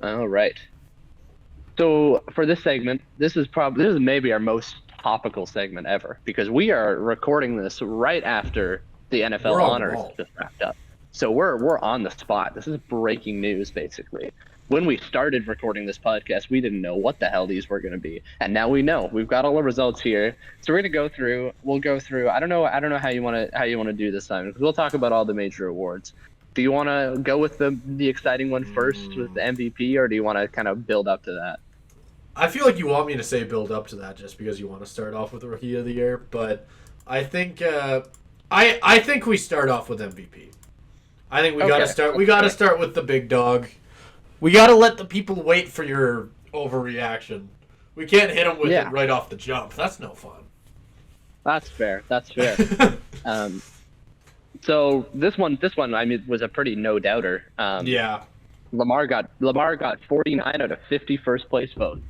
All right. So for this segment, this is maybe our most topical segment ever because we are recording this right after the NFL We're on the honors ball. just wrapped up. So we're on the spot. This is breaking news basically. When we started recording this podcast, we didn't know what the hell these were going to be, and now we know. We've got all the results here. So we're going to go through. We'll go through. I don't know how you want to do this time because we'll talk about all the major awards. Do you want to go with the exciting one first with the MVP, or do you want to kind of build up to that? I feel like you want me to say build up to that just because you want to start off with the Rookie of the Year, but I think I think we start off with MVP. I think we gotta Okay. start. We gotta start with the big dog. We gotta let the people wait for your overreaction. We can't hit them with it Yeah, right off the jump. That's no fun. that's fair. That's fair. Um, so this one, I mean, was a pretty no doubter. Yeah, Lamar got 49 out of 50 first place votes,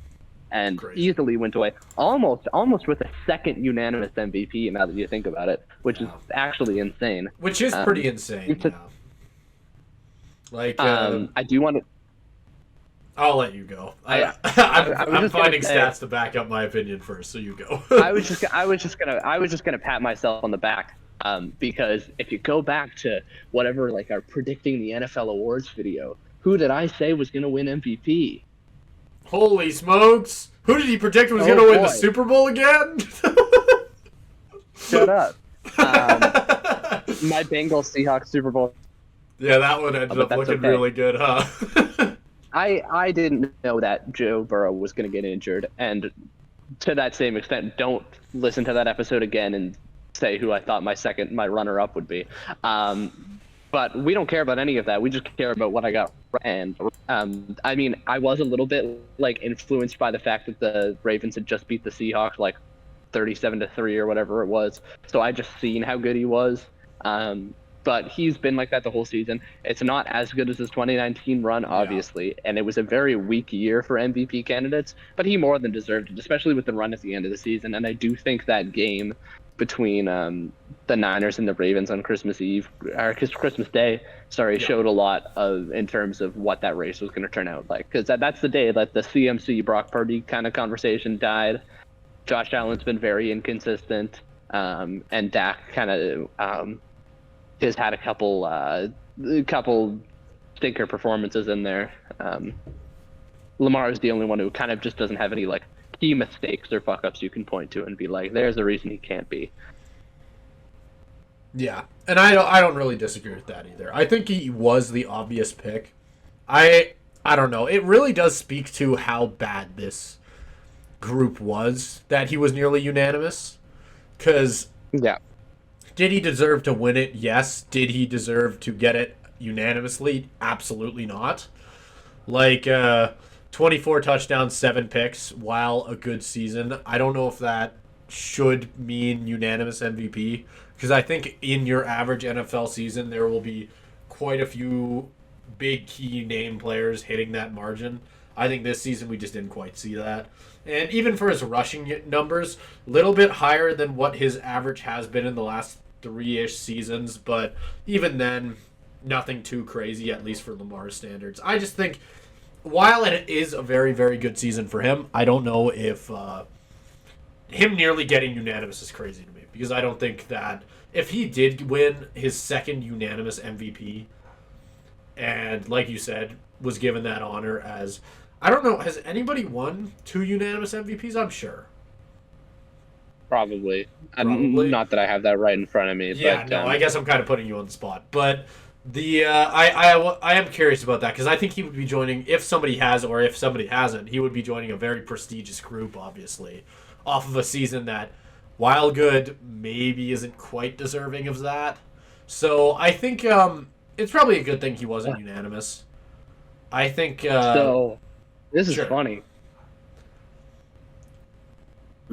and crazy. easily went away almost with a second unanimous MVP. Now that you think about it, which is Yeah, actually insane. which is pretty Um, insane. it's a, Yeah, like I do want to. I'll let you go. I I was I'm just gonna finding say. stats to back up my opinion first, so you go. I was just gonna pat myself on the back, because if you go back to whatever like our predicting the NFL awards video, who did I say was gonna win MVP? Holy smokes! Who did he predict was going Oh to win the boy, Super Bowl again? shut up. Um, my Bengals Seahawks Super Bowl, Yeah, that one ended but up that's looking okay. really good, huh? I didn't know that Joe Burrow was gonna get injured, and to that same extent, don't listen to that episode again and say who I thought my runner up would be. But we don't care about any of that. We just care about what I got. And I mean, I was a little bit like influenced by the fact that the Ravens had just beat the Seahawks like 37-3 or whatever it was. So I just seen how good he was. Um, but he's been like that the whole season. It's not as good as his 2019 run, Yeah. obviously, and it was a very weak year for MVP candidates. But he more than deserved it, especially with the run at the end of the season. And I do think that game between the Niners and the Ravens on Christmas Eve or Christmas Day, sorry, Yeah. showed a lot of in terms of what that race was going to turn out like. Because that's the day that the CMC Brock Purdy kind of conversation died. Josh Allen's been very inconsistent, and Dak kind of has had a couple stinker performances in there. Lamar is the only one who kind of just doesn't have any like key mistakes or fuck ups you can point to and be like, there's a reason he can't be. Yeah, and I don't really disagree with that either. I think he was the obvious pick. I don't know. It really does speak to how bad this group was that he was nearly unanimous. Because Yeah. did he deserve to win it? Yes. Did he deserve to get it unanimously? Absolutely not. Like 24 touchdowns, 7 picks, while a good season. I don't know if that should mean unanimous MVP because I think in your average NFL season there will be quite a few big key name players hitting that margin. I think this season we just didn't quite see that. And even for his rushing numbers, a little bit higher than what his average has been in the last 3-ish seasons, but even then, nothing too crazy, at least for Lamar's standards. I just think while it is a very, very good season for him, I don't know if him nearly getting unanimous is crazy to me because I don't think that if he did win his second unanimous MVP and, like you said, was given that honor as I don't know, has anybody won 2 unanimous MVPs? I'm sure. Probably. Probably. Not that I have that right in front of me, Yeah, but no, I guess I'm kind of putting you on the spot, but I am curious about that because I think he would be joining if somebody has or if somebody hasn't, he would be joining a very prestigious group, obviously, off of a season that, while good, maybe isn't quite deserving of that. So I think it's probably a good thing he wasn't unanimous. I think so this is sure. funny.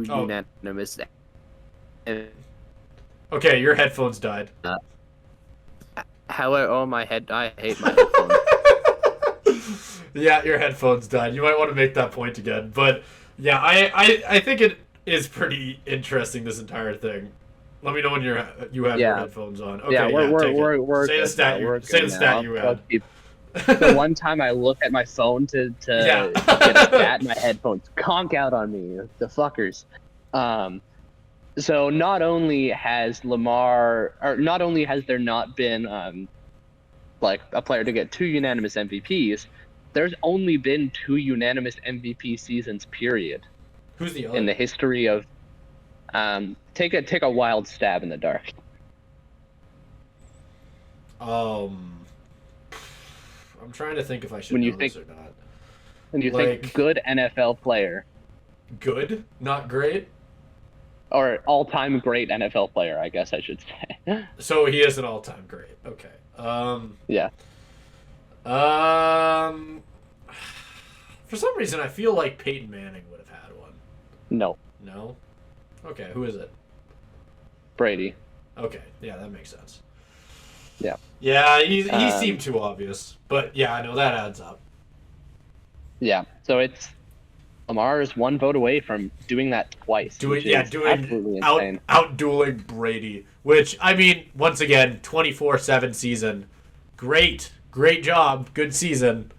Oh, Unanimous. Uh, okay, your headphones died. However, oh my head, I hate my headphones. Yeah, your headphones died. You might want to make that point again. But yeah, I think it is pretty interesting, this entire thing. Let me know when you have your Yeah, headphones on. yeah, Okay, we're yeah, we're take it. we're we're Say the good now. stat We're you say good the stat now. you Let's had. keep. The one time I look at my phone Yeah. to get a stat, my headphones conk out on me. The fuckers. So not only has Lamar, or not only has there not been like a player to get 2 unanimous MVPs, there's only been 2 unanimous MVP seasons, period, Who's the in the other? history of. Take a wild stab in the dark. Um, I'm trying to think if I should When you know think this or not. when you Like- think good NFL player Good, not great. or all-time great NFL player, I guess I should say. So he is an all-time great. Okay. Yeah. Um, for some reason, I feel like Peyton Manning would have had one. No, No. Okay, who is it? Brady. Okay, yeah, that makes sense. Yeah. Yeah, he Um, seemed too obvious, but yeah, I know that adds up. Yeah. So it's Lamar is one vote away from doing that twice. Doing which is doing absolutely insane. out dueling Brady, which I mean, once again, 24/7 season, great job, good season.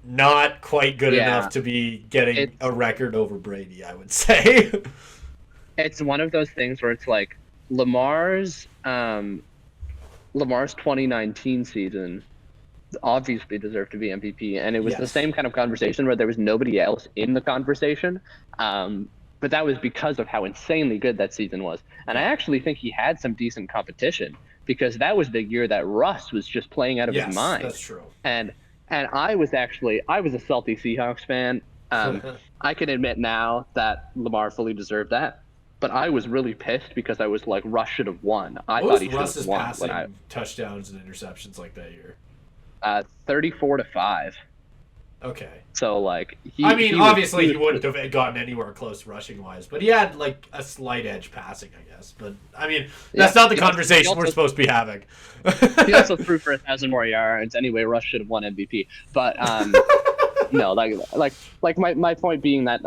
Not quite good Yeah. enough to be getting It's- a record over Brady, I would say. It's one of those things where it's like Lamar's 2019 season obviously deserved to be MVP, and it was the Yes. same kind of conversation where there was nobody else in the conversation. But that was because of how insanely good that season was. And I actually think he had some decent competition because that was the year that Russ was just playing out of Yes, his mind. that's true. And I was a salty Seahawks fan. I can admit now that Lamar fully deserved that. But I was really pissed because I was like, Russ should have won. I What thought was he should Russ's have won passing when I touchdowns and interceptions like that year? 34-5. Okay. So like I mean, was- obviously he was- wouldn't have gotten anywhere close rushing wise, but he had like a slight edge passing, I guess. But I mean, that's Yeah. not the He also- conversation he we're also- supposed to be having. He also threw for 1,000 more yards. Anyway, Russ should have won MVP. But no, like my point being that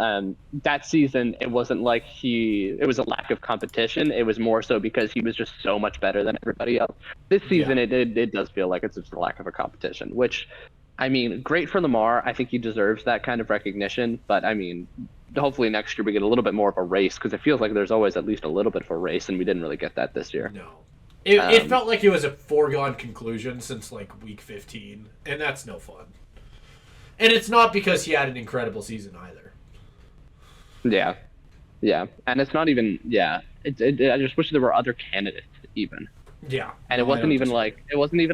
that season it wasn't like it was a lack of competition. It was more so because he was just so much better than everybody else. This season Yeah. it does feel like it's just a lack of a competition, which I mean, great for Lamar. I think he deserves that kind of recognition. But I mean, hopefully next year we get a little bit more of a race because it feels like there's always at least a little bit of a race, and we didn't really get that this year. No. It felt like it was a foregone conclusion since like week 15, and that's no fun. And it's not because he had an incredible season either. Yeah, and it's not even I just wish there were other candidates even. Yeah. And it No, I wasn't don't even disagree.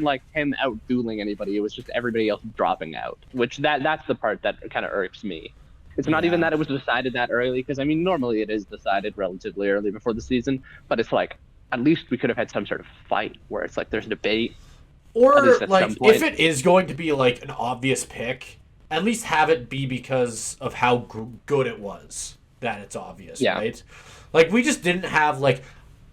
like him out dueling anybody. It was just everybody else dropping out, which that's the part that kind of irks me. It's not even Yeah. that it was decided that early, because I mean normally it is decided relatively early before the season, but it's like at least we could have had some sort of fight where it's like there's a debate. At Or least at like some point. if it is going to be like an obvious pick, at least have it be because of how good it was that it's obvious, Yeah. right? Like we just didn't have like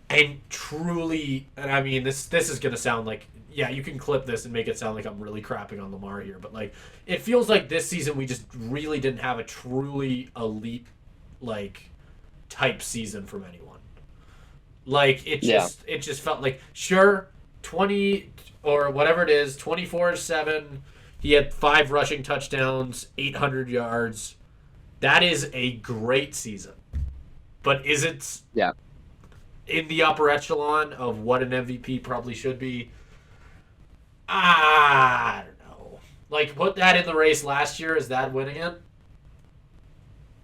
and truly, and I mean this is gonna sound like, yeah, you can clip this and make it sound like I'm really crapping on Lamar here, but like it feels like this season we just really didn't have a truly elite like type season from anyone. Like it just felt like sure 20 or whatever it is 24/7. He had 5 rushing touchdowns, 800 yards. That is a great season, but is it Yeah. in the upper echelon of what an MVP probably should be? I don't know. Like put that in the race last year. Is that winning it?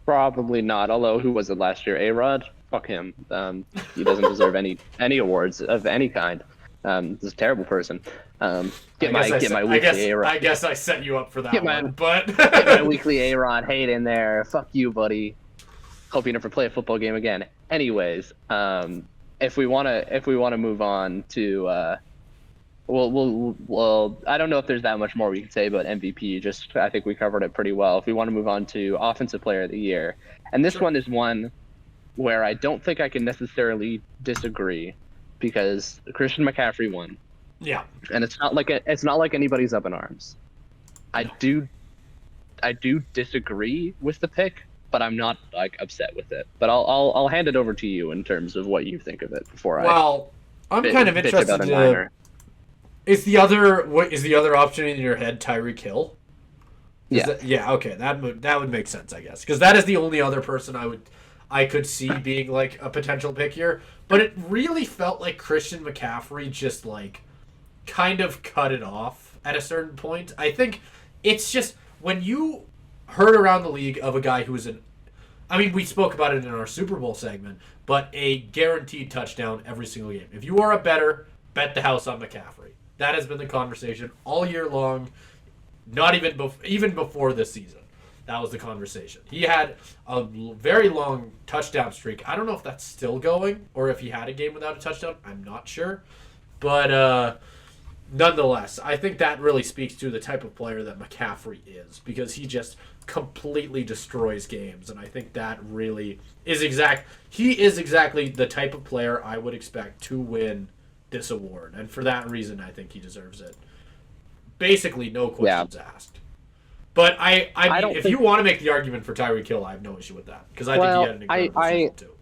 Probably not. Although who was it last year? A-Rod? Fuck him. He doesn't deserve any awards of any kind. He's a terrible person. Get my weekly A-Rod. I guess I set you up for that Get my- one, but Get my weekly A-Rod hate in there. Fuck you, buddy. Hope you never play a football game again. Anyways, if we wanna move on to well, I don't know if there's that much more we can say about MVP. Just I think we covered it pretty well. If we want to move on to Offensive Player of the Year, and this one is one where I don't think I can necessarily disagree, because Christian McCaffrey won, yeah, and it's not like anybody's up in arms. I do disagree with the pick, but I'm not like upset with it. But I'll hand it over to you in terms of what you think of it before well, I'm I kind of bitch interested about a to Niner. Is the other option in your head Tyreek Hill? Yeah. Yeah. Okay. That would make sense, I guess, because that is the only other person I could see being like a potential pick here. But it really felt like Christian McCaffrey just like kind of cut it off at a certain point. I think it's just when you heard around the league of a guy who is an, I mean, we spoke about it in our Super Bowl segment, but a guaranteed touchdown every single game. If you are a bettor, bet the house on McCaffrey. That has been the conversation all year long. Not even before this season, that was the conversation. He had a very long touchdown streak. I don't know if that's still going or if he had a game without a touchdown. I'm not sure, but nonetheless, I think that really speaks to the type of player that McCaffrey is, because he just completely destroys games, and I think that really is he is exactly the type of player I would expect to win this award, and for that reason, I think he deserves it. Basically, no questions asked. But I mean, if you want to make the argument for Tyreek Hill, I have no issue with that, because I think he had an incredible season too.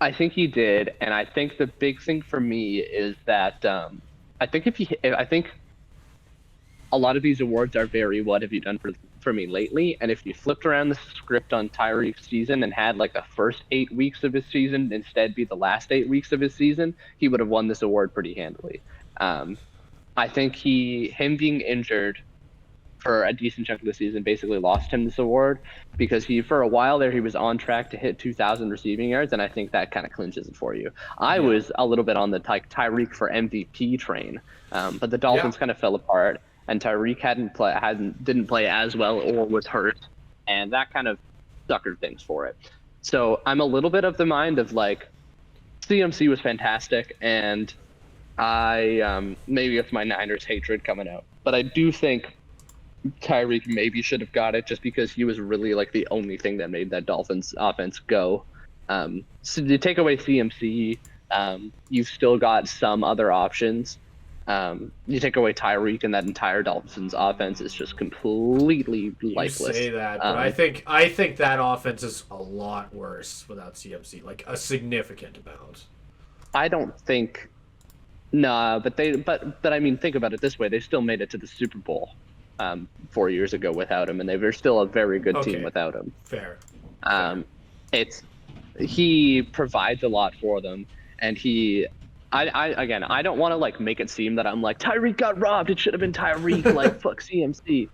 I think he did, and I think the big thing for me is that I think a lot of these awards are very "what have you done for me lately?" And if you flipped around the script on Tyreek's season and had like the first 8 weeks of his season instead be the last 8 weeks of his season, he would have won this award pretty handily. I think him being injured for a decent chunk of the season basically lost him this award, because for a while there he was on track to hit 2,000 receiving yards, and I think that kind of clinches it for you. I was a little bit on the Tyreek for MVP train, but the Dolphins kind of fell apart, and Tyreek didn't play as well or was hurt, and that kind of suckered things for it. So I'm a little bit of the mind of like, CMC was fantastic, and maybe it's my Niners hatred coming out, but I do think Tyreek maybe should have got it just because he was really like the only thing that made that Dolphins offense go. So to take away CMC, you've still got some other options. You take away Tyreek, and that entire Dolphins offense is just completely lifeless. You say that, but I think that offense is a lot worse without CMC, like a significant amount. I don't think. Nah, but I mean, think about it this way: they still made it to the Super Bowl 4 years ago without him, and they were still a very good team without him. Fair. He provides a lot for them, and I don't want to like make it seem that I'm like Tyreek got robbed. It should have been Tyreek. Like fuck CMC,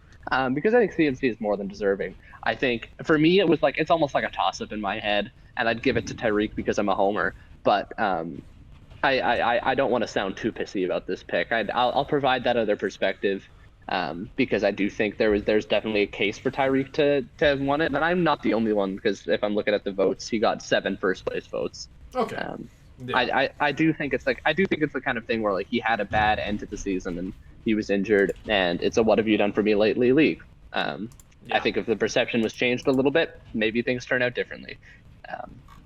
because I think CMC is more than deserving. I think for me it was like it's almost like a toss up in my head, and I'd give it to Tyreek because I'm a homer, but I don't want to sound too pissy about this pick. I'll provide that other perspective, because I do think there's definitely a case for Tyreek to have won it, and I'm not the only one, because if I'm looking at the votes, he got 7 first place votes. Okay. I do think it's the kind of thing where like he had a bad end to the season and he was injured, and it's a "what have you done for me lately" league. I think if the perception was changed a little bit, maybe things turn out differently.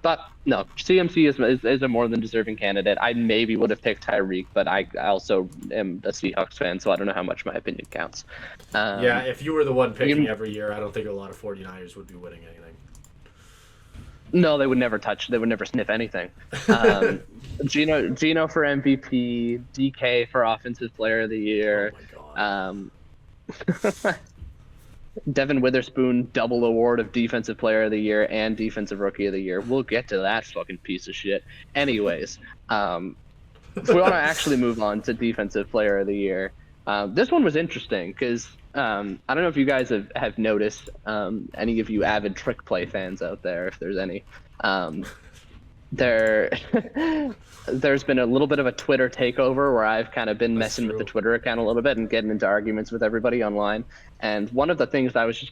But no, CMC is a more than deserving candidate. I maybe would have picked Tyreek, but I also am a Seahawks fan, so I don't know how much my opinion counts. If you were the one picking every year, I don't think a lot of 49ers would be winning anything. No, they would never sniff anything. Gino for MVP, DK for Offensive Player of the Year. Oh my God. Devin Witherspoon, double award of Defensive Player of the Year and Defensive Rookie of the Year. We'll get to that fucking piece of shit. Anyways, if we want to actually move on to Defensive Player of the Year, this one was interesting because I don't know if you guys have noticed, any of you avid trick play fans out there, if there's any, there's been a little bit of a Twitter takeover where I've kind of been messing with the Twitter account a little bit and getting into arguments with everybody online. And one of the things I was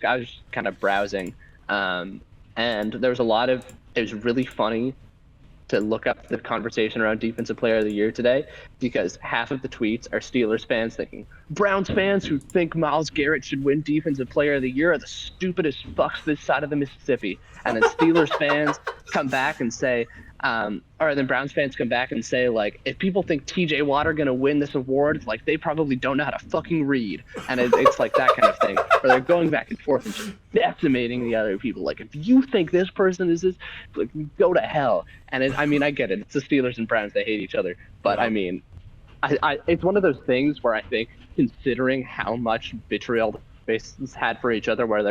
kind of browsing, and there was it was really funny to look up the conversation around Defensive Player of the Year today, because half of the tweets are Steelers fans thinking Browns fans who think Myles Garrett should win Defensive Player of the Year are the stupidest fucks this side of the Mississippi. And then Steelers fans come back and say, or then Browns fans come back and say, like, if people think TJ Watt are going to win this award, like, they probably don't know how to fucking read. And it's like that kind of thing, where they're going back and forth and just decimating the other people. Like, if you think this person is this, like, go to hell. And I mean, I get it. It's the Steelers and Browns. They hate each other. But, I mean, it's one of those things where I think, considering how much vitriol the faces had for each other, where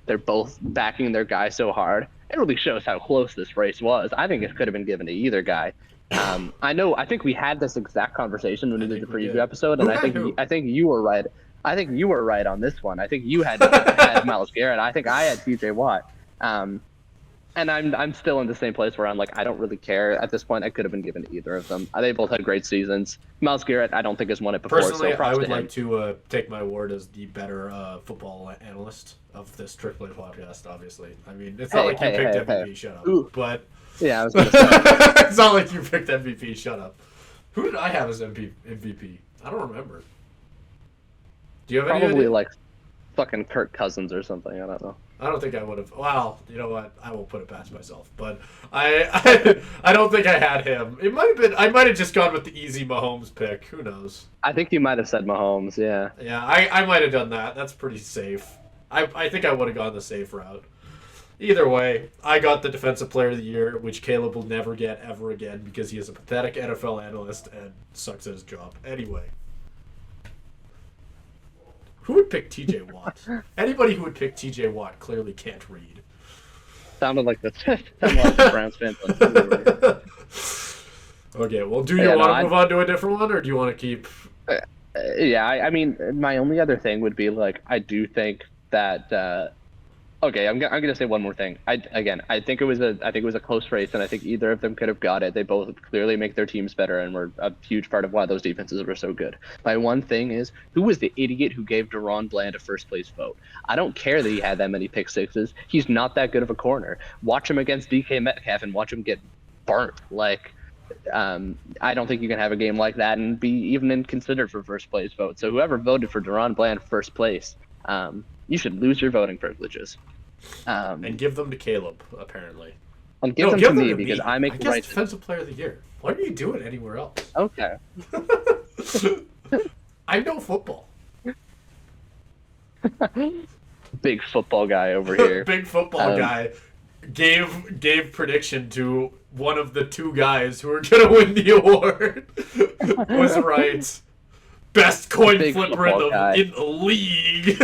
they're both backing their guy so hard, it really shows how close this race was. I think it could have been given to either guy. I think we had this exact conversation when we did the preview episode, and I think you were right. I think you were right on this one. I think you had Myles Garrett. I think I had T.J. Watt. And I'm still in the same place where I'm like, I don't really care at this point. I could have been given to either of them. They both had great seasons. Myles Garrett, I don't think has won it before. Personally, so I would like to take my award as the better football analyst of this AAA podcast. Obviously, I mean, it's not like you picked MVP. Shut up. Ooh. But yeah, I was gonna say. It's not like you picked MVP. Shut up. Who did I have as MVP? I don't remember. Do you have any Probably idea? like fucking Kirk Cousins or something. I don't know. I don't think I would have. Well, you know what? I won't put it past myself. But I don't think I had him. It might have been. I might have just gone with the easy Mahomes pick. Who knows? I think you might have said Mahomes. Yeah. Yeah, I might have done that. That's pretty safe. I think I would have gone the safe route. Either way, I got the Defensive Player of the Year, which Caleb will never get ever again because he is a pathetic NFL analyst and sucks at his job. Anyway. Who would pick T.J. Watt? Anybody who would pick T.J. Watt clearly can't read. Sounded like the Browns fans. Okay, well, do you want to move on to a different one, or do you want to keep... Yeah, I mean, my only other thing would be, like, I do think that... okay, I'm gonna say one more thing. I think it was a close race, and I think either of them could have got it. They both clearly make their teams better, and were a huge part of why those defenses were so good. My one thing is, who was the idiot who gave DaRon Bland a first place vote? I don't care that he had that many pick sixes. He's not that good of a corner. Watch him against DK Metcalf and watch him get burnt. Like, I don't think you can have a game like that and be even considered for first place vote. So whoever voted for DaRon Bland first place, you should lose your voting privileges. And give them to Caleb, apparently. And give them to me because I make the right Defensive Player of the Year. Why do you do it anywhere else? Okay. I know football. Big football guy over here. Big football guy gave prediction to one of the two guys who are gonna win the award. Was right. Best coin flipper in the league.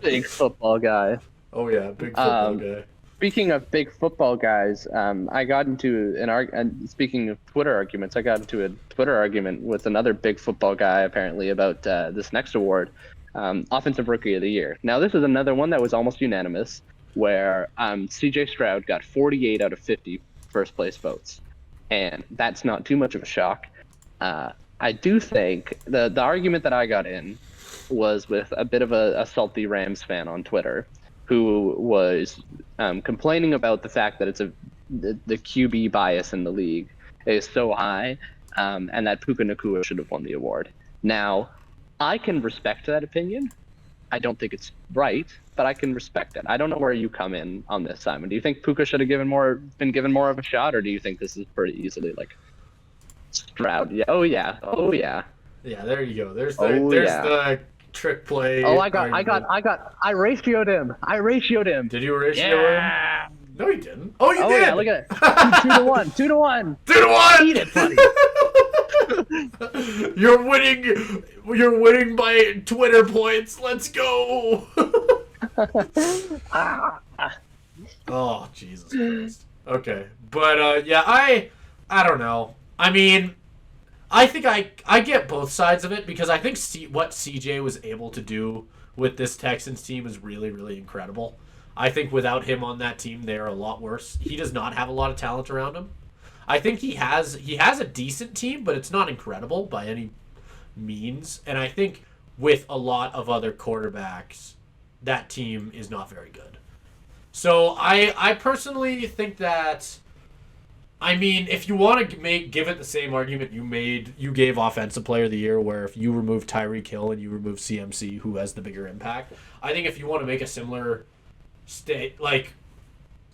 Big football guy. Oh yeah, big football guy. Speaking of big football guys, I got into speaking of Twitter arguments, I got into a Twitter argument with another big football guy apparently about this next award, Offensive Rookie of the Year. Now this is another one that was almost unanimous, where C.J. Stroud got 48 out of 50 first place votes, and that's not too much of a shock. I do think the argument that I got in was with a bit of a salty Rams fan on Twitter, who was complaining about the fact that the QB bias in the league is so high, and that Puka Nacua should have won the award. Now, I can respect that opinion. I don't think it's right, but I can respect it. I don't know where you come in on this, Simon. Do you think Puka should have been given more of a shot, or do you think this is pretty easily like Stroud? Yeah. Oh yeah. Yeah, there you go. There's the trick play. Oh, I ratioed him. Did you ratio him? No, you didn't. Oh, you did. Yeah, look at it. 2 to 1. 2 to 1. 2 to 1. Eat it, buddy. You're winning by Twitter points. Let's go. Oh, Jesus Christ. Okay, but yeah, I don't know. I mean, I think I get both sides of it because I think what CJ was able to do with this Texans team is really, really incredible. I think without him on that team, they are a lot worse. He does not have a lot of talent around him. I think he has a decent team, but it's not incredible by any means. And I think with a lot of other quarterbacks, that team is not very good. So I personally think that, I mean, if you want to give it the same argument you gave Offensive Player of the Year, where if you remove Tyreek Hill and you remove CMC, who has the bigger impact, I think if you want to make a similar state, like,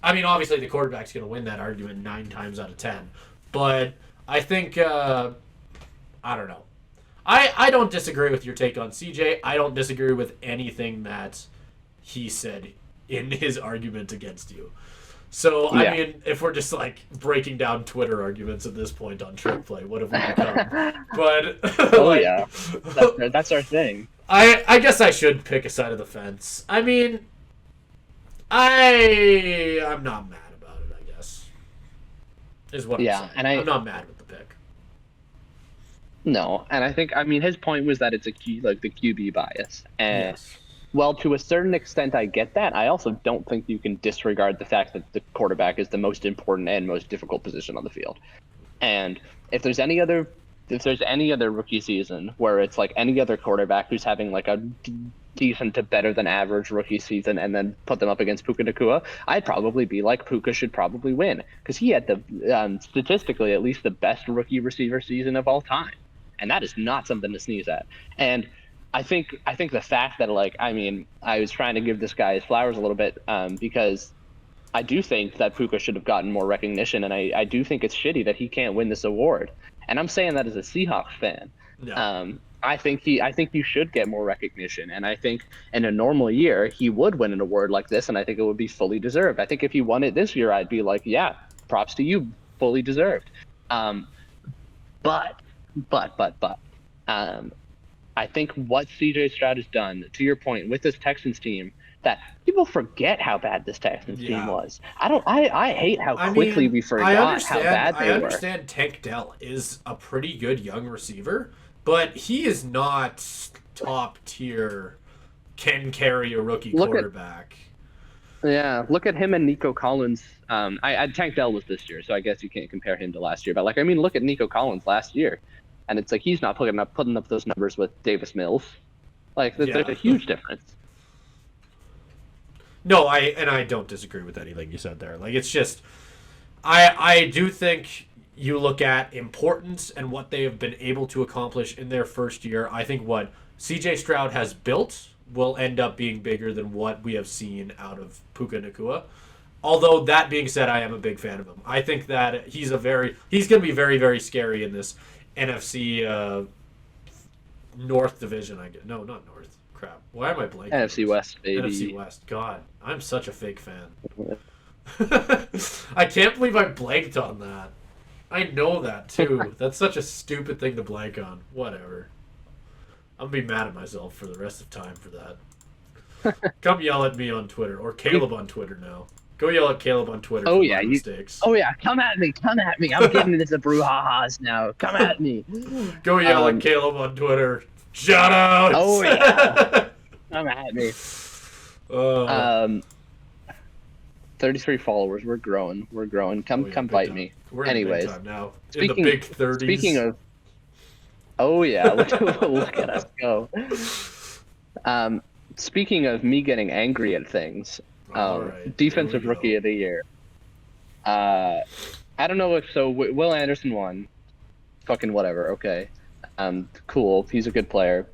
I mean, obviously the quarterback's going to win that argument 9 times out of 10, but I think, I don't know. I don't disagree with your take on CJ. I don't disagree with anything that he said in his argument against you. So, I Yeah. mean, if we're just like breaking down Twitter arguments at this point on Trick Play, what have we become? But, Oh like, yeah, that's our thing. I guess I should pick a side of the fence. I mean, I'm not mad about it, I guess. Is what I'm Yeah, saying. and I'm not mad with the pick. no, and I think his point was that it's like the QB bias, and Yes. well, to a certain extent, I get that. I also don't think you can disregard the fact that the quarterback is the most important and most difficult position on the field. And if there's any other rookie season where it's like any other quarterback who's having like a decent to better than average rookie season and then put them up against Puka Nakua, I'd probably be like Puka should probably win because he had the statistically at least the best rookie receiver season of all time, and that is not something to sneeze at. And I think the fact that I was trying to give this guy his flowers a little bit because I do think that Puka should have gotten more recognition, and I do think it's shitty that he can't win this award. And I'm saying that as a Seahawks fan. No. I think you should get more recognition, and I think in a normal year he would win an award like this, and I think it would be fully deserved. I think if he won it this year, I'd be like, yeah, props to you, fully deserved. Um, but, but, I think what CJ Stroud has done, to your point, with this Texans team, that people forget how bad this Texans team was. I hate how quickly we forgot how bad they I were. understand Tank Dell is a pretty good young receiver, but he is not top tier. Can carry a rookie quarterback. Look at him and Nico Collins. Tank Dell was this year, so I guess you can't compare him to last year. But look at Nico Collins last year, and it's like he's not putting up those numbers with Davis Mills. There's a huge difference. No, I don't disagree with anything you said there. It's just I do think you look at importance and what they have been able to accomplish in their first year. I think what CJ Stroud has built will end up being bigger than what we have seen out of Puka Nakua. Although that being said, I am a big fan of him. I think that he's going to be very, very scary in this NFC North division. No, not North. Crap. Why am I blanking? NFC West, baby. NFC West. God, I'm such a fake fan. I can't believe I blanked on that. I know that too. That's such a stupid thing to blank on. Whatever. I'm gonna be mad at myself for the rest of time for that. Come yell at me on Twitter or Caleb on Twitter now. Go yell at Caleb on Twitter for my mistakes. Oh yeah, come at me. I'm getting into the brouhahas now. Come at me. Go yell at Caleb on Twitter. Shout out. Oh yeah. Come at me. 33 followers. We're growing. Come bite me. We're anyways, in the big time now. In the big 30s. Speaking of, oh yeah, look at us go. Speaking of me getting angry at things, right, defensive rookie of the year. I don't know if so. Will Anderson won. Fucking whatever. Okay. Cool. He's a good player.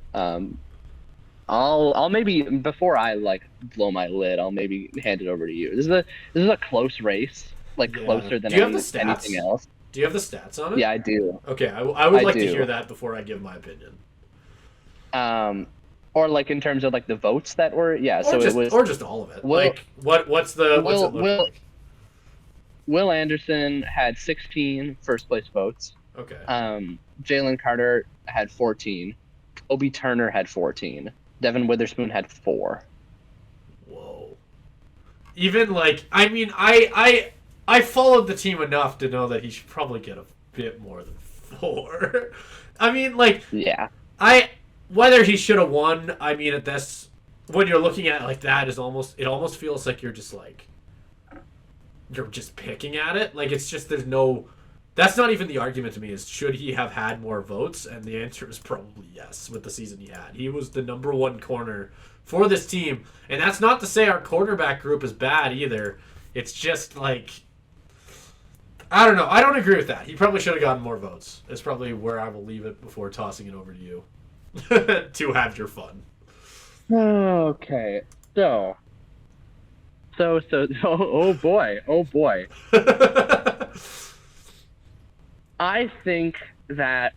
I'll maybe before I blow my lid, I'll maybe hand it over to you. This is a close race, closer than anything else. Do you have the stats on it? Yeah, I do. Okay, I would like to hear that before I give my opinion. Or in terms of the votes that were or just all of it. What's it look like? Will Anderson had 16 first place votes. Okay. Jalen Carter had 14. Kobe Turner had 14. Devin Witherspoon had 4. Whoa. Even I followed the team enough to know that he should probably get a bit more than 4. I mean, yeah. Whether he should have won, I mean, at this, when you're looking at it that, it almost feels like you're just picking at it. It's just that's not even the argument to me, is should he have had more votes? And the answer is probably yes with the season he had. He was the number 1 corner for this team. And that's not to say our quarterback group is bad either. It's just I don't know. I don't agree with that. He probably should have gotten more votes. It's probably where I will leave it before tossing it over to you to have your fun. Okay. So oh boy. I think that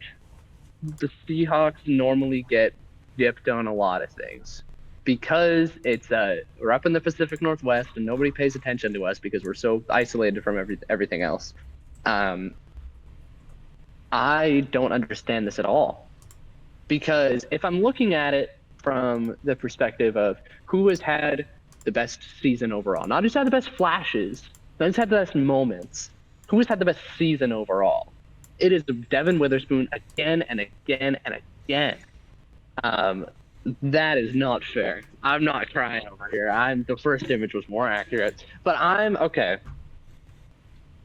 the Seahawks normally get dipped on a lot of things. because it's we're up in the Pacific Northwest and nobody pays attention to us because we're so isolated from everything else. I don't understand this at all, because if I'm looking at it from the perspective of who has had the best season overall, not who's had the best flashes, not who's had the best moments, who has had the best season overall, it is Devin Witherspoon again and again and again. That is not fair. I'm not crying over here. The first image was more accurate, but I'm okay.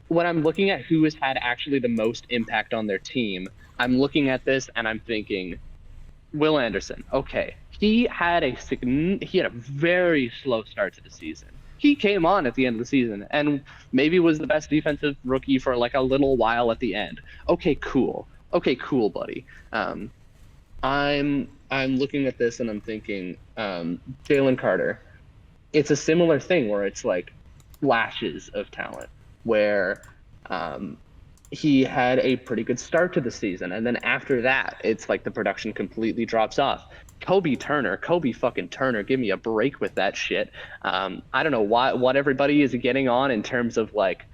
When I'm looking at who has had actually the most impact on their team, I'm looking at this and I'm thinking, Will Anderson. Okay, he had a very slow start to the season. He came on at the end of the season and maybe was the best defensive rookie for like a little while at the end. Okay, cool. Okay, cool, buddy. I'm looking at this and I'm thinking, Jalen Carter. It's a similar thing where it's like flashes of talent, where he had a pretty good start to the season, and then after that, it's like the production completely drops off. Kobe fucking Turner, give me a break with that shit. I don't know what everybody is getting on in terms of like,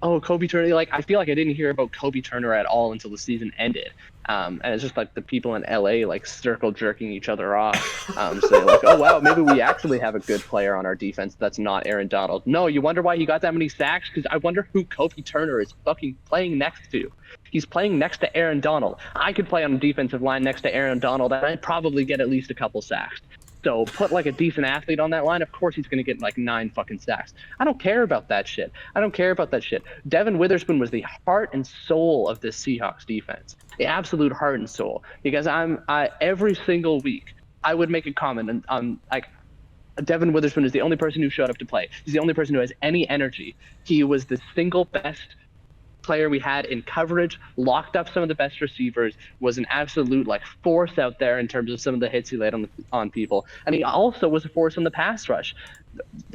oh, Kobe Turner. Like, I feel like I didn't hear about Kobe Turner at all until the season ended. And it's just like the people in LA like circle jerking each other off. So like, oh wow, maybe we actually have a good player on our defense that's not Aaron Donald. No, you wonder why he got that many sacks? Because I wonder who Kobe Turner is fucking playing next to. He's playing next to Aaron Donald. I could play on the defensive line next to Aaron Donald, and I'd probably get at least a couple sacks. So put like a decent athlete on that line, of course he's going to get like 9 fucking sacks. I don't care about that shit. Devin Witherspoon was the heart and soul of this Seahawks defense. The absolute heart and soul. Because every single week I would make a comment on like, Devin Witherspoon is the only person who showed up to play. He's the only person who has any energy. He was the single best player we had in coverage, locked up some of the best receivers, was an absolute like force out there in terms of some of the hits he laid on people, and he also was a force on the pass rush.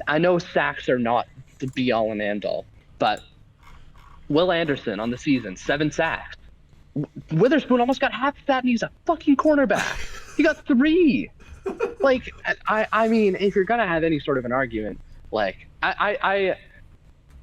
I know sacks are not the be all and end all, but Will Anderson on the season, 7 sacks. Witherspoon almost got half of that, and he's a fucking cornerback. He got 3. Like, I mean, if you're gonna have any sort of an argument, like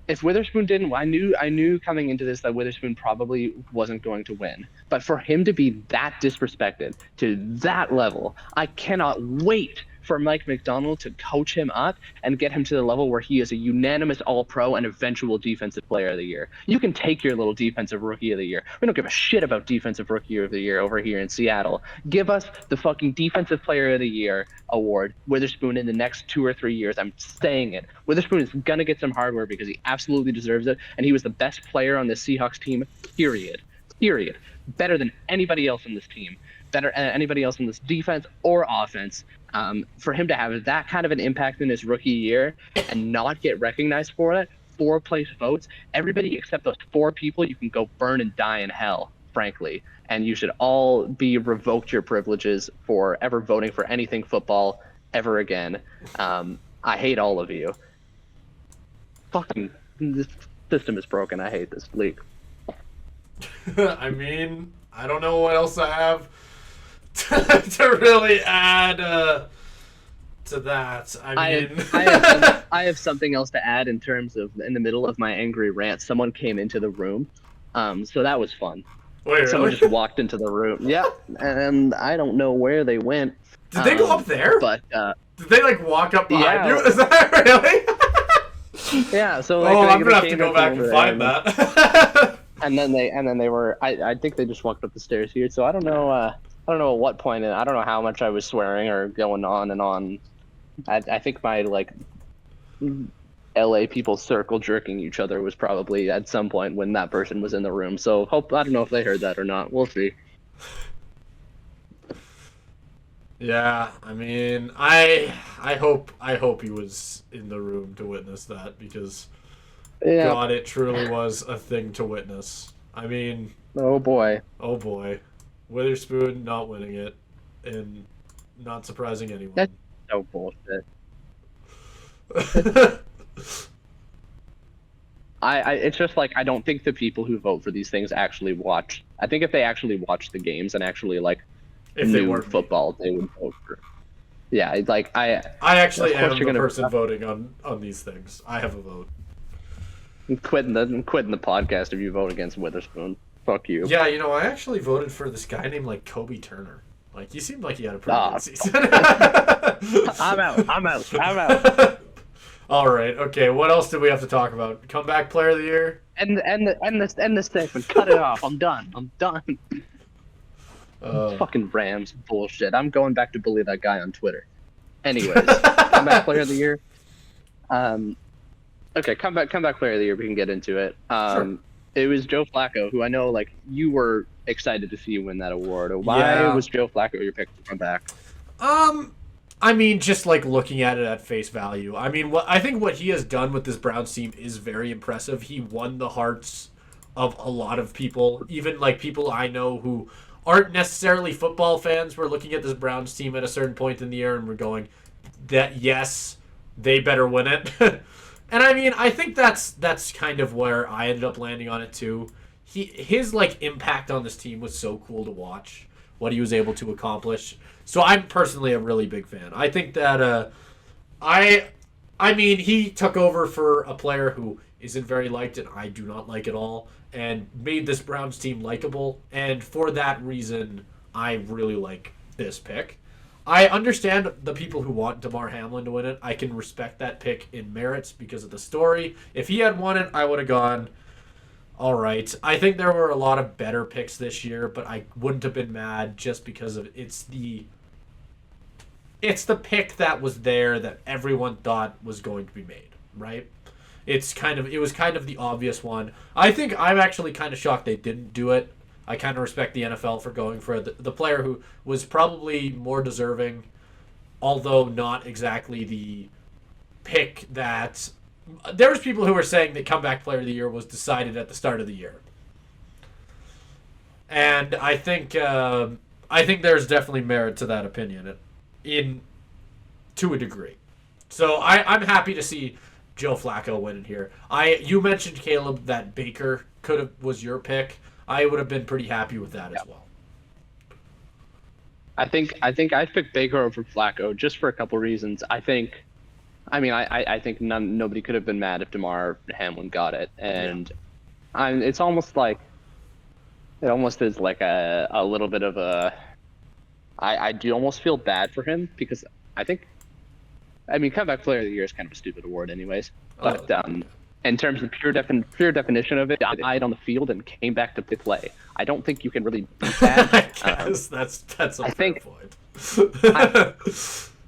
if Witherspoon didn't, I knew coming into this that Witherspoon probably wasn't going to win. But for him to be that disrespected to that level, I cannot wait for Mike McDonald to coach him up and get him to the level where he is a unanimous All-Pro and eventual Defensive Player of the Year. You can take your little Defensive Rookie of the Year. We don't give a shit about Defensive Rookie of the Year over here in Seattle. Give us the fucking Defensive Player of the Year award, Witherspoon, in the next 2 or 3 years. I'm saying it. Witherspoon is going to get some hardware because he absolutely deserves it, and he was the best player on this Seahawks team, period. Period. Better than anybody else on this team. Better than anybody else in this defense or offense. For him to have that kind of an impact in his rookie year and not get recognized for it, 4-place votes, everybody except those 4 people, you can go burn and die in hell, frankly. And you should all be revoked your privileges for ever voting for anything football ever again. I hate all of you. Fucking, this system is broken. I hate this league. I mean, I don't know what else I have to really add to that. I have something else to add in terms of, in the middle of my angry rant, someone came into the room, so that was fun. Wait, someone really? just walked into the room. Yeah, and I don't know where they went. Did they go up there? But did they like walk up behind you? Is that really? Yeah. So like, I'm gonna have to go back and find that. And then they were. I think they just walked up the stairs here. So I don't know. I don't know at what point. I don't know how much I was swearing or going on and on. I think my like LA people circle jerking each other was probably at some point when that person was in the room. So I don't know if they heard that or not. We'll see. Yeah, I mean, I hope he was in the room to witness that, because God, it truly was a thing to witness. I mean, oh boy, Witherspoon not winning it, and not surprising anyone. That's so bullshit. It's just like, I don't think the people who vote for these things actually watch. I think if they actually watched the games and actually like if knew they were football, they would vote for. Yeah, like I actually of course am you're the gonna person voting on these things. I have a vote. I'm quitting the podcast if you vote against Witherspoon. Fuck you. Yeah, I actually voted for this guy named like Kobe Turner. Like he seemed like he had a pretty Ah, good season. I'm out. I'm out. I'm out. All right. Okay. What else did we have to talk about? Comeback player of the year. End the segment. Cut it off. I'm done. I'm done. Uh, Fucking Rams bullshit. I'm going back to bully that guy on Twitter. Anyways, comeback player of the year. Okay, comeback player of the year. We can get into it. Sure. It was Joe Flacco, who I know like you were excited to see win that award. Why Yeah. was Joe Flacco your pick to come back? I mean, just like looking at it at face value. I mean, I think what he has done with this Browns team is very impressive. He won the hearts of a lot of people, even like people I know who aren't necessarily football fans. Were looking at this Browns team at a certain point in the year and were going, "That yes, they better win it." And I mean, I think that's kind of where I ended up landing on it too. His like impact on this team was so cool to watch. What he was able to accomplish. So I'm personally a really big fan. I think that I mean he took over for a player who isn't very liked and I do not like at all and made this Browns team likable, and for that reason I really like this pick. I understand the people who want Damar Hamlin to win it. I can respect that pick in merits because of the story. If he had won it, I would have gone, all right. I think there were a lot of better picks this year, but I wouldn't have been mad just because of it's the pick that was there that everyone thought was going to be made, right? It was kind of the obvious one. I think I'm actually kind of shocked they didn't do it. I kind of respect the NFL for going for the player who was probably more deserving, although not exactly the pick that there was people who were saying that comeback player of the year was decided at the start of the year, and I think there's definitely merit to that opinion, in to a degree. So I'm happy to see Joe Flacco winning here. You mentioned, Caleb, that Baker was your pick. I would have been pretty happy with that as well. I think I'd pick Baker over Flacco just for a couple reasons. I think nobody could have been mad if Damar Hamlin got it, and it's almost like it almost is like a little bit of a. I do almost feel bad for him because I mean, comeback player of the year is kind of a stupid award, anyways. But in terms of pure definition of it, died on the field and came back to play. I don't think you can really beat that. I guess that's a fair point.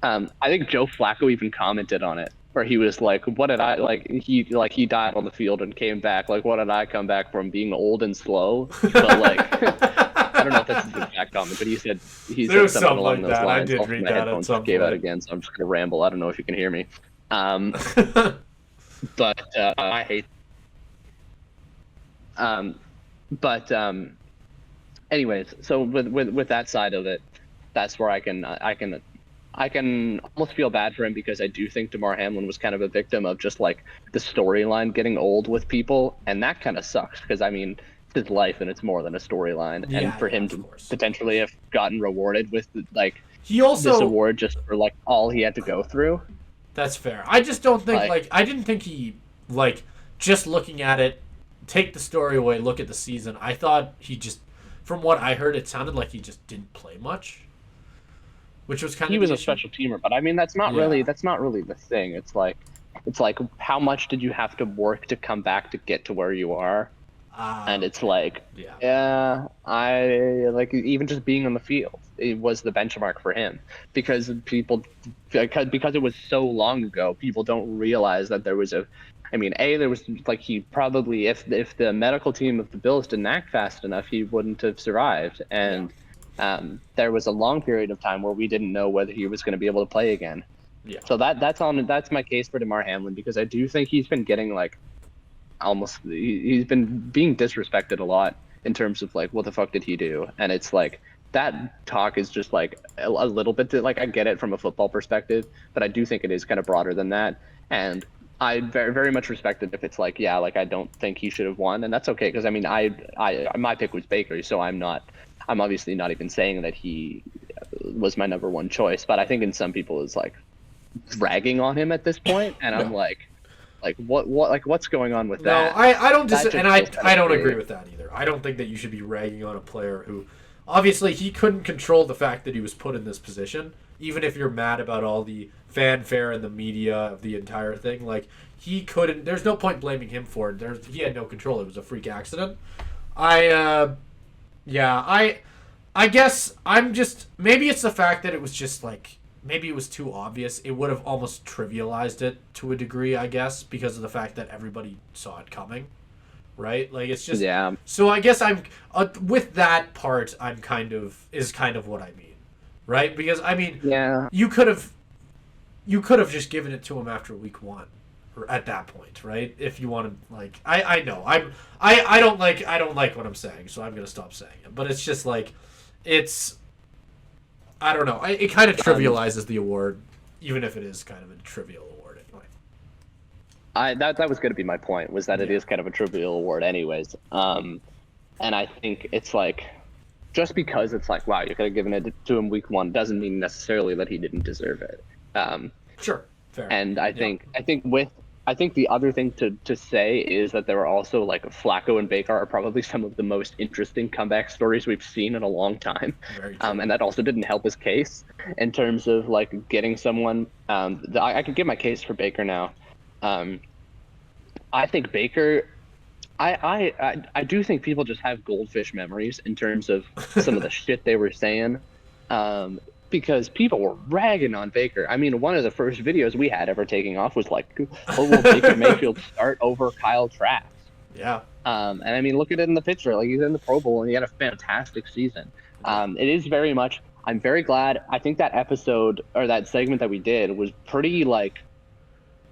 I think Joe Flacco even commented on it, where he was like, "What did I like?" He died on the field and came back. Like, what did I come back from being old and slow? But like, I don't know if that's his exact comment, but he said something along those lines. I did read that at some gave point. out again, so I'm just gonna ramble. I don't know if you can hear me. But I hate. Anyways, so with that side of it, that's where I can almost feel bad for him because I do think Damar Hamlin was kind of a victim of just like the storyline getting old with people, and that kind of sucks because I mean it's his life and it's more than a storyline, and for him to potentially have gotten rewarded with like this award just for like all he had to go through. That's fair. I just don't think I didn't think he just looking at it, take the story away, look at the season. I thought he just, from what I heard, it sounded like he just didn't play much, which was kind of. He was a special teamer, but I mean that's not really the thing. It's like how much did you have to work to come back to get to where you are? And it's like, I like even just being on the field, it was the benchmark for him because it was so long ago. People don't realize that there was there was like he probably if the medical team of the Bills didn't act fast enough, he wouldn't have survived. And there was a long period of time where we didn't know whether he was going to be able to play again. Yeah. So that's my case for Damar Hamlin because I do think he's been getting like. He's been being disrespected a lot in terms of like what the fuck did he do, and it's like that talk is just like a little bit like I get it from a football perspective, but I do think it is kind of broader than that, and I very very much respect it if it's like I don't think he should have won, and that's okay because I mean I my pick was Baker, so I'm obviously not even saying that he was my number one choice. But I think in some people is like dragging on him at this point, and I'm like what's going on with No, that? I don't That just and I feels kind of I don't weird. agree with that either. I don't think that you should be ragging on a player who obviously he couldn't control the fact that he was put in this position. Even if you're mad about all the fanfare and the media of the entire thing, like he couldn't. There's no point blaming him for it. He had no control. It was a freak accident. I guess I'm just maybe it's the fact that it was just like maybe it was too obvious. It would have almost trivialized it to a degree, I guess, because of the fact that everybody saw it coming, right? Like it's just Yeah. So I guess I'm with that part. I'm kind of what I mean, right? Because I mean, Yeah. you could have just given it to him after week 1 or at that point, right? If you wanted, like I know I don't like what I'm saying, so I'm gonna stop saying it. But it's just like it's I don't know. It kind of trivializes the award, even if it is kind of a trivial award anyway. That was going to be my point, was that it is kind of a trivial award anyways. And I think it's like, just because it's like, wow, you could have given it to him week 1 doesn't mean necessarily that he didn't deserve it. Sure, fair. And I think the other thing to say is that there are also like Flacco and Baker are probably some of the most interesting comeback stories we've seen in a long time. Very true. And that also didn't help his case in terms of like getting someone. I could give my case for Baker now. I think Baker. I do think people just have goldfish memories in terms of some of the shit they were saying. Because people were ragging on Baker. I mean, one of the first videos we had ever taking off was like, "Oh, will Baker Mayfield start over Kyle Trask?" Yeah. And I mean, look at it in the picture. Like, he's in the Pro Bowl and he had a fantastic season. It is very much. I'm very glad. I think that episode or that segment that we did was pretty like.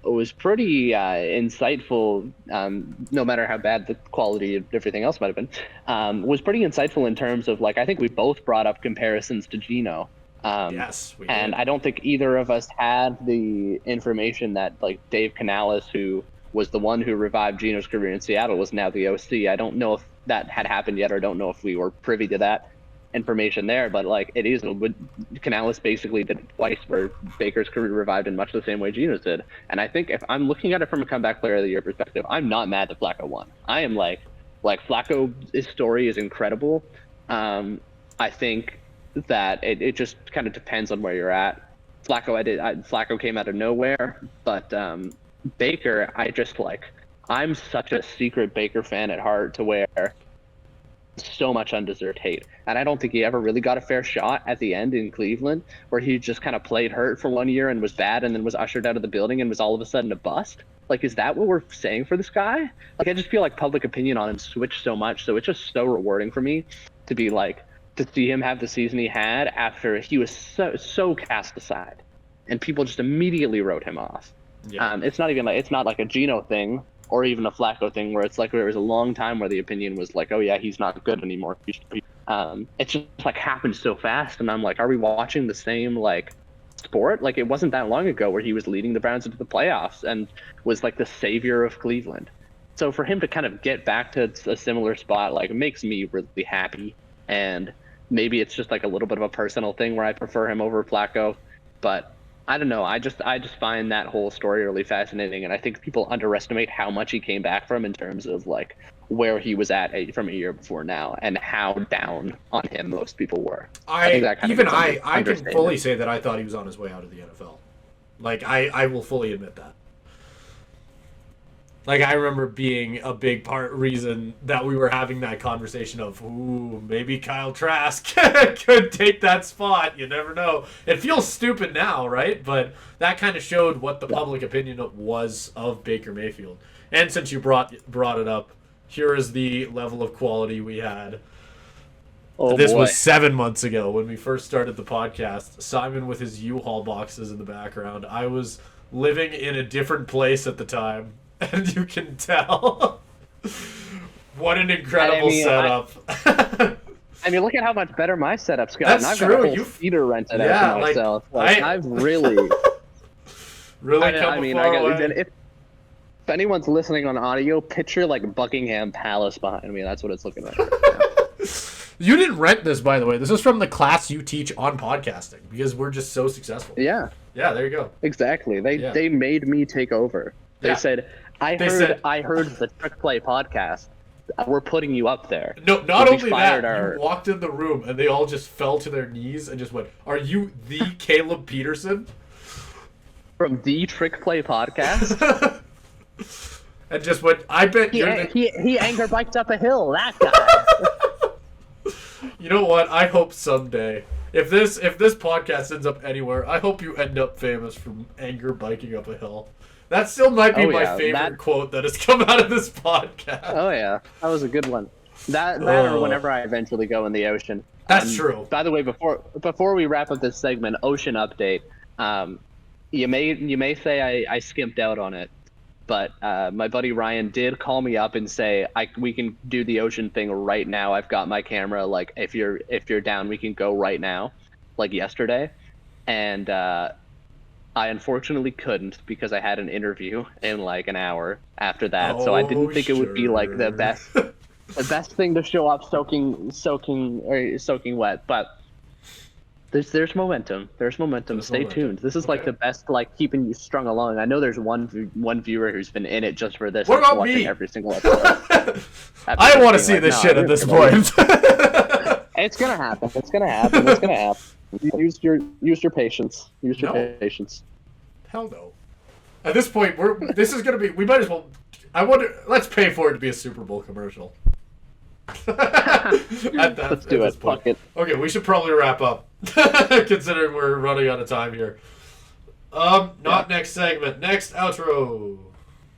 It was pretty insightful. No matter how bad the quality of everything else might have been, was pretty insightful in terms of like I think we both brought up comparisons to Geno. Yes, we and did. I don't think either of us had the information that like Dave Canales, who was the one who revived Geno's career in Seattle, was now the OC. I don't know if that had happened yet, or don't know if we were privy to that information there. But like it is, Canales basically did it twice, where Baker's career revived in much the same way Geno's did. And I think if I'm looking at it from a comeback player of the year perspective, I'm not mad that Flacco won. I am like Flacco's story is incredible. I think that it just kind of depends on where you're at. Flacco came out of nowhere, but Baker, I'm such a secret Baker fan at heart, to where so much undeserved hate. And I don't think he ever really got a fair shot at the end in Cleveland, where he just kind of played hurt for 1 year and was bad, and then was ushered out of the building and was all of a sudden a bust. Like, is that what we're saying for this guy? Like, I just feel like public opinion on him switched so much, so it's just so rewarding for me to be like, to see him have the season he had after he was so cast aside, and people just immediately wrote him off. Yeah. It's not like a Geno thing or even a Flacco thing, where it's like there was a long time where the opinion was like, oh yeah, he's not good anymore. It just like happened so fast, and I'm like, are we watching the same like sport? Like, it wasn't that long ago where he was leading the Browns into the playoffs and was like the savior of Cleveland. So for him to kind of get back to a similar spot, like, it makes me really happy. And maybe it's just like a little bit of a personal thing where I prefer him over Flacco, but I don't know. I just find that whole story really fascinating, and I think people underestimate how much he came back from in terms of like where he was at from a year before now, and how down on him most people were. I can understatement. fully say that I thought he was on his way out of the NFL. Like I will fully admit that. Like, I remember being a big reason that we were having that conversation of, ooh, maybe Kyle Trask could take that spot. You never know. It feels stupid now, right? But that kind of showed what the public opinion was of Baker Mayfield. And since you brought it up, here is the level of quality we had. Oh, this boy. was 7 months ago when we first started the podcast. Simon with his U-Haul boxes in the background. I was living in a different place at the time. And you can tell what an incredible setup. I mean, look at how much better my setup's got. That's and I've true. got a whole theater rented out to myself. I've really really come if anyone's listening on audio, picture like Buckingham Palace behind me. That's what it's looking like right now. You didn't rent this, by the way. This is from the class you teach on podcasting because we're just so successful. Yeah, Yeah, there you go. exactly. They made me take over. They Yeah. said, I heard the Trick Play podcast. We're putting you up there. No, not We only fired that, you walked in the room and they all just fell to their knees and just went, "Are you the Caleb Peterson?" From the Trick Play podcast. And just went, "I bet you're the." He anger biked up a hill. That guy. You know what? I hope someday, if this podcast ends up anywhere, I hope you end up famous from anger biking up a hill. That still might be my favorite quote that has come out of this podcast. Oh yeah, that was a good one. That or whenever I eventually go in the ocean. That's true. By the way, before we wrap up this segment, ocean update. You may say I skimped out on it, but my buddy Ryan did call me up and say we can do the ocean thing right now. I've got my camera. Like if you're down, we can go right now, like yesterday, and I unfortunately couldn't because I had an interview in like an hour after that. So I didn't think it would be like the best thing to show up soaking wet, but. There's momentum. There's momentum. Stay tuned. This is like the best, like keeping you strung along. I know there's one viewer who's been in it just for this. What about watching me? Every single episode. I want to see this shit at this point. It's gonna happen. It's gonna happen. It's gonna happen. Use your patience. Use your patience. Hell no. At this point, this is gonna be. We might as well. Let's pay for it to be a Super Bowl commercial. Let's do it. Fuck it. Okay, we should probably wrap up, considering we're running out of time here. Next segment. Next outro.